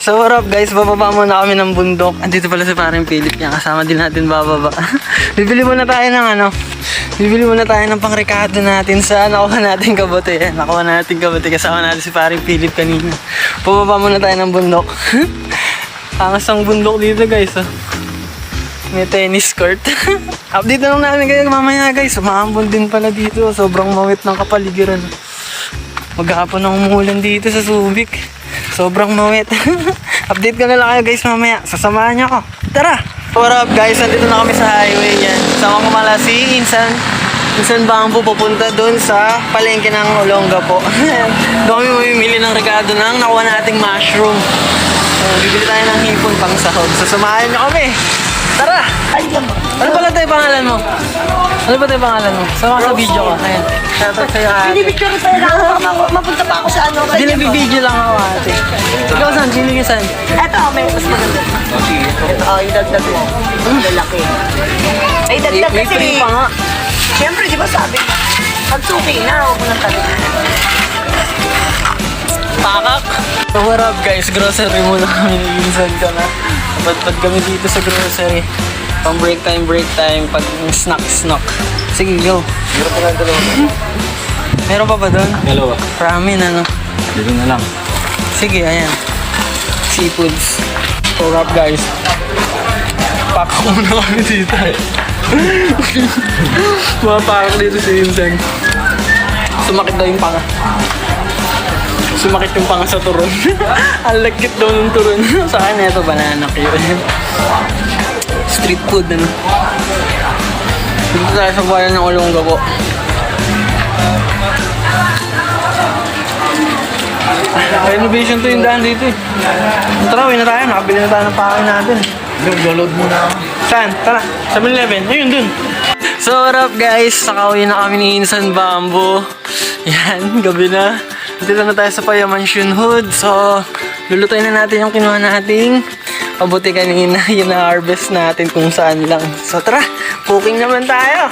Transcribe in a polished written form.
So what up guys, bababa muna kami ng bundok. Andito pala si paring Philip niya, kasama din natin bababa. Bibili muna tayo ng bibili muna tayo ng pangrekado natin sa nakuha natin kabote. Nakuha natin kabote, kasama natin si paring Philip kanina. Bababa muna tayo ng bundok. Angas ang bundok dito guys. May tennis court. Update na lang namin kayo mamaya guys. Umahambon din pala dito. Sobrang mawit ng kapaligiran. Maghapon ang umulan dito sa Subic. Sobrang mawit. Update ko na lang kayo guys mamaya. Sasamahan niyo ako. Tara! What up guys? Nandito na kami sa highway yan. Sama ko mala si Insan. Insan Bamboo pupunta doon sa palengke ng Olongapo. Doon kami mamimili ng regado ng nakuha nating mushroom. Bibili tayo ng hipon pang sahog. Sasamahan niyo kami. Tara! Ano pala tayo pangalan mo? Ano ba tayo pangalan mo? Sama ka sa video ko. Ayan. Shoutout sa'yo ate. Binibicture tayo na ako. Mapunta pa ako sa ano. Binibidyo lang ako ate. Ikaw saan? Sino ka saan? Eto, may mas maganda. Ito, yung dagdag mo. Lalaki. Ay, dagdag May kasi. free pa nga. Siyempre, di ba sabi? Pag suki na, huwag mo nang tabi. Pakak! So what up guys? Grocery muna kami. Nilisan ka na. Napadpad kami dito sa grocery. Pang break time, pag snack. Sige, go. Meron pa nga dalawa. Meron pa ba doon? Dalawa. Ramen, ano? Dito na lang. Sige, ayan. Seafoods. So what up guys? Pakak muna kami dito. Mga pakak dito si Insan. Sumakit daw yung panga. Sumakit yung panga sa turon. Ang lagkit daw ng turon. Sa akin, ito banana cue. Street food, ano? Dito tayo sa bayan ng Olongapo. Renovation to yung daan dito eh. Tara, uwi na tayo. Nakabili na tayo ng pakain natin. Download muna ako. Saan? Tara, 7-Eleven. Ayun, dun. So, what up guys? Nakauwi na kami ni Insan Bamboo. Yan, gabi na. Dito na tayo sa Payaman Shunhood. So, lulutuin na natin yung kinuha nating pabuti kanina. Yung na-harvest natin kung saan lang. So, tara, cooking naman tayo.